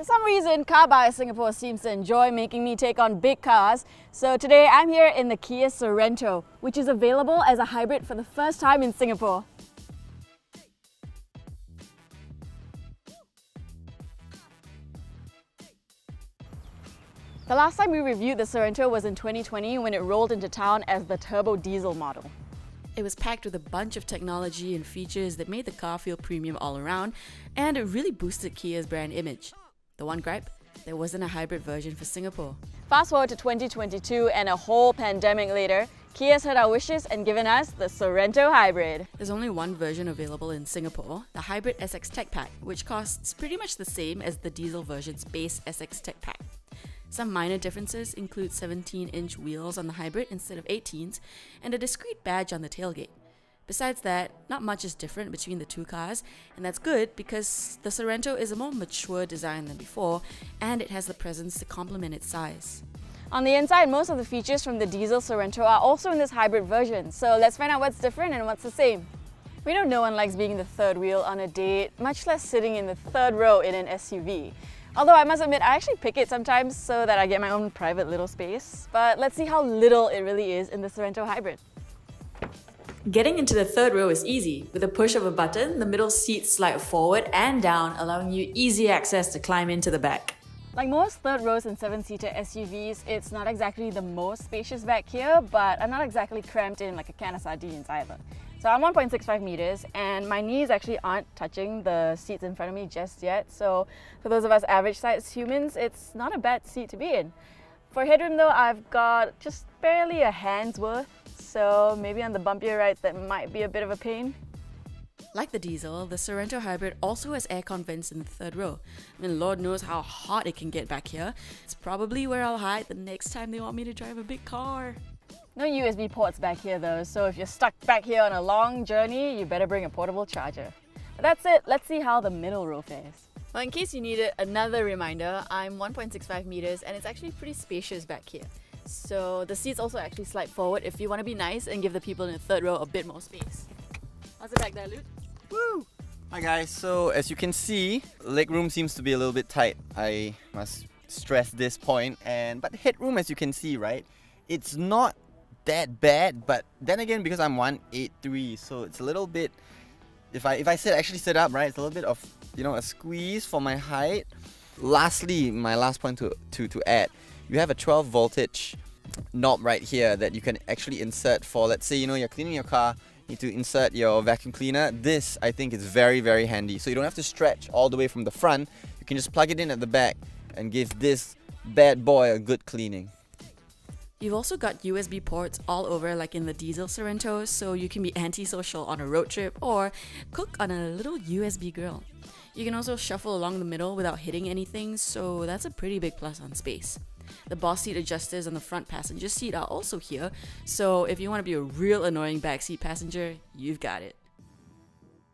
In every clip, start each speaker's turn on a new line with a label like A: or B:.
A: For some reason, CarBuyer Singapore seems to enjoy making me take on big cars. So today I'm here in the Kia Sorento, which is available as a hybrid for the first time in Singapore. The last time we reviewed the Sorento was in 2020 when it rolled into town as the turbo diesel model. It was packed with a bunch of technology and features that made the car feel premium all around, and it really boosted Kia's brand image. The one gripe? There wasn't a hybrid version for Singapore. Fast forward to 2022 and a whole pandemic later, Kia's heard our wishes and given us the Sorento Hybrid. There's only one version available in Singapore, the Hybrid SX Tech Pack, which costs pretty much the same as the diesel version's base SX Tech Pack. Some minor differences include 17-inch wheels on the hybrid instead of 18s and a discrete badge on the tailgate. Besides that, not much is different between the two cars, and that's good because the Sorento is a more mature design than before, and it has the presence to complement its size. On the inside, most of the features from the diesel Sorento are also in this hybrid version, so let's find out what's different and what's the same. We know no one likes being the third wheel on a date, much less sitting in the third row in an SUV. Although I must admit, I actually pick it sometimes so that I get my own private little space. But let's see how little it really is in the Sorento Hybrid. Getting into the third row is easy. With a push of a button, the middle seats slide forward and down, allowing you easy access to climb into the back. Like most third rows in 7-seater SUVs, it's not exactly the most spacious back here, but I'm not exactly cramped in like a can of sardines either. So I'm 1.65 meters and my knees actually aren't touching the seats in front of me just yet. So for those of us average sized humans, it's not a bad seat to be in. For headroom though, I've got just barely a hand's worth. So maybe on the bumpier rides that might be a bit of a pain. Like the diesel, the Sorento Hybrid also has aircon vents in the third row. I mean, Lord knows how hot it can get back here. It's probably where I'll hide the next time they want me to drive a big car. No USB ports back here though, so if you're stuck back here on a long journey, you better bring a portable charger. But that's it, let's see how the middle row fares. Well, in case you needed another reminder, I'm 1.65 meters and it's actually pretty spacious back here. So the seats also actually slide forward if you want to be nice and give the people in the third row a bit more space. How's it back there, Luke?
B: Woo! Hi guys, so as you can see, legroom seems to be a little bit tight. I must stress this point, but headroom, as you can see, right? It's not that bad, but then again, because I'm 183, so it's a little bit, if I actually sit up, right, it's a little bit of, you know, a squeeze for my height. Lastly, my last point to add, you have a 12 voltage knob right here that you can actually insert for, let's say, you know, you're cleaning your car, you need to insert your vacuum cleaner. This, I think, is very, very handy. So you don't have to stretch all the way from the front. You can just plug it in at the back and give this bad boy a good cleaning.
A: You've also got USB ports all over like in the diesel Sorento, so you can be antisocial on a road trip or cook on a little USB grill. You can also shuffle along the middle without hitting anything, so that's a pretty big plus on space. The boss seat adjusters on the front passenger seat are also here, so if you want to be a real annoying backseat passenger, you've got it.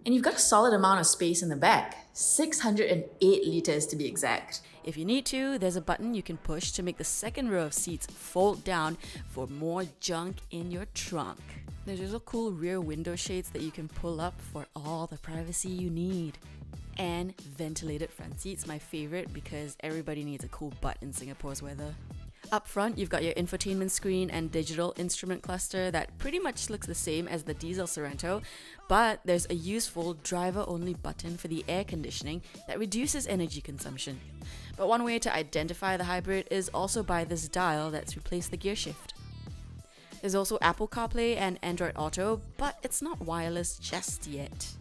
A: And you've got a solid amount of space in the back, 608 litres to be exact. If you need to, there's a button you can push to make the second row of seats fold down for more junk in your trunk. There's also cool rear window shades that you can pull up for all the privacy you need. And ventilated front seats, my favorite because everybody needs a cool butt in Singapore's weather. Up front, you've got your infotainment screen and digital instrument cluster that pretty much looks the same as the diesel Sorento, but there's a useful driver-only button for the air conditioning that reduces energy consumption. But one way to identify the hybrid is also by this dial that's replaced the gear shift. There's also Apple CarPlay and Android Auto, but it's not wireless just yet.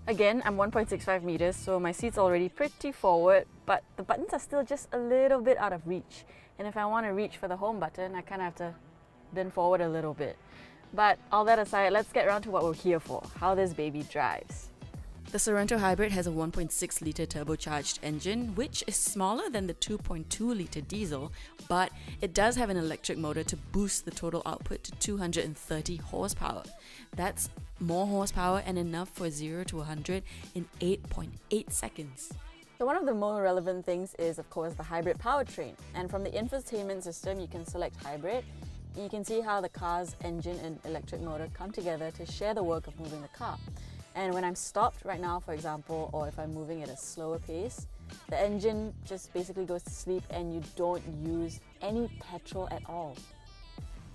A: Again, I'm 1.65 meters, so my seat's already pretty forward, but the buttons are still just a little bit out of reach. And if I want to reach for the home button, I kind of have to bend forward a little bit. But all that aside, let's get around to what we're here for, how this baby drives. The Sorento Hybrid has a 1.6-litre turbocharged engine, which is smaller than the 2.2-litre diesel, but it does have an electric motor to boost the total output to 230 horsepower. That's more horsepower and enough for 0 to 100 in 8.8 seconds. So one of the more relevant things is, of course, the hybrid powertrain. And from the infotainment system, you can select hybrid. You can see how the car's engine and electric motor come together to share the work of moving the car. And when I'm stopped right now, for example, or if I'm moving at a slower pace, the engine just basically goes to sleep and you don't use any petrol at all.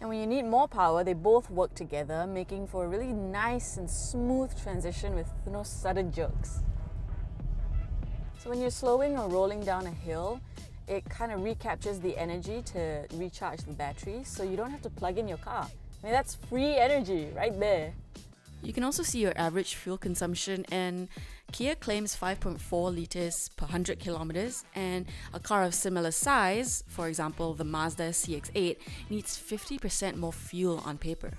A: And when you need more power, they both work together, making for a really nice and smooth transition with no sudden jerks. So when you're slowing or rolling down a hill, it kind of recaptures the energy to recharge the battery, so you don't have to plug in your car. I mean, that's free energy right there. You can also see your average fuel consumption, and Kia claims 5.4 litres per 100 kilometers, and a car of similar size, for example the Mazda CX-8, needs 50% more fuel on paper.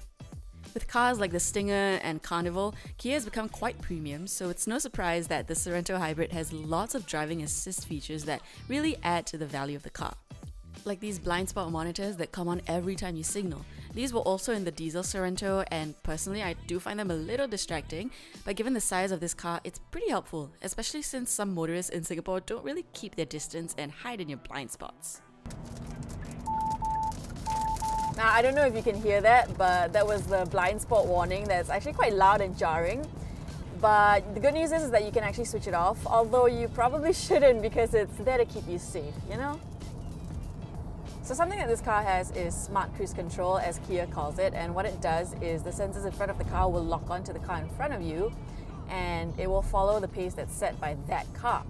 A: With cars like the Stinger and Carnival, Kia has become quite premium, so it's no surprise that the Sorento Hybrid has lots of driving assist features that really add to the value of the car. Like these blind spot monitors that come on every time you signal. These were also in the diesel Sorento, and personally I do find them a little distracting, but given the size of this car, it's pretty helpful, especially since some motorists in Singapore don't really keep their distance and hide in your blind spots. Now, I don't know if you can hear that, but that was the blind spot warning that's actually quite loud and jarring. But the good news is that you can actually switch it off, although you probably shouldn't because it's there to keep you safe, you know? So something that this car has is smart cruise control, as Kia calls it, and what it does is the sensors in front of the car will lock onto the car in front of you and it will follow the pace that's set by that car.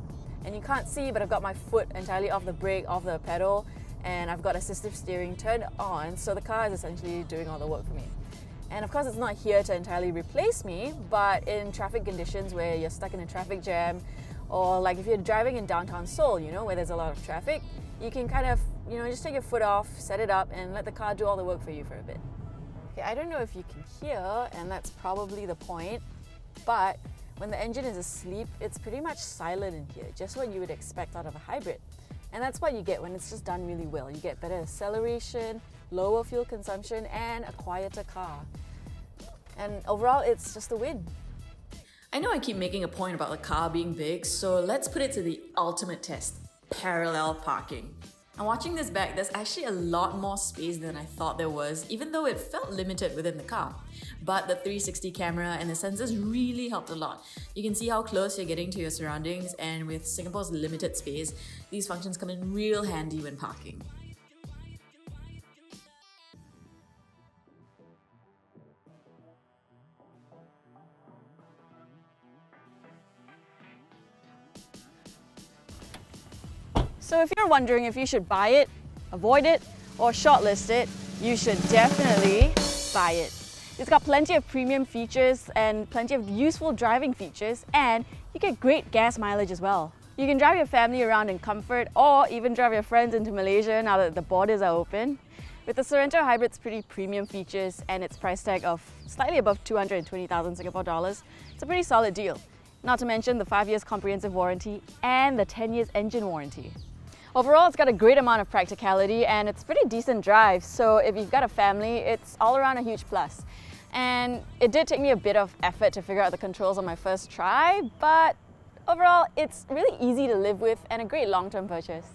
A: And you can't see, but I've got my foot entirely off the brake, off the pedal, and I've got assistive steering turned on, so the car is essentially doing all the work for me. And of course it's not here to entirely replace me, but in traffic conditions where you're stuck in a traffic jam, or like if you're driving in downtown Seoul, you know, where there's a lot of traffic, you can kind of, you know, just take your foot off, set it up, and let the car do all the work for you for a bit. Okay, I don't know if you can hear, and that's probably the point, but when the engine is asleep, it's pretty much silent in here, just what you would expect out of a hybrid. And that's what you get when it's just done really well. You get better acceleration, lower fuel consumption, and a quieter car. And overall, it's just a win. I know I keep making a point about the car being big, so let's put it to the ultimate test. Parallel parking. And watching this back, there's actually a lot more space than I thought there was, even though it felt limited within the car. But the 360 camera and the sensors really helped a lot. You can see how close you're getting to your surroundings, and with Singapore's limited space, these functions come in real handy when parking. So if you're wondering if you should buy it, avoid it, or shortlist it, you should definitely buy it. It's got plenty of premium features and plenty of useful driving features, and you get great gas mileage as well. You can drive your family around in comfort, or even drive your friends into Malaysia now that the borders are open. With the Sorento Hybrid's pretty premium features and its price tag of slightly above 220,000 Singapore dollars, it's a pretty solid deal. Not to mention the 5 years comprehensive warranty and the 10 years engine warranty. Overall, it's got a great amount of practicality and it's pretty decent drive, so if you've got a family, it's all around a huge plus. And it did take me a bit of effort to figure out the controls on my first try, but overall, it's really easy to live with and a great long-term purchase.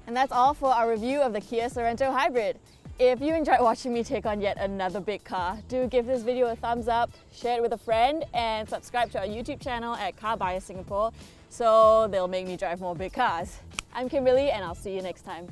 A: And that's all for our review of the Kia Sorento Hybrid. If you enjoyed watching me take on yet another big car, do give this video a thumbs up, share it with a friend, and subscribe to our YouTube channel at CarBuyer Singapore so they'll make me drive more big cars. I'm Kimberly, and I'll see you next time.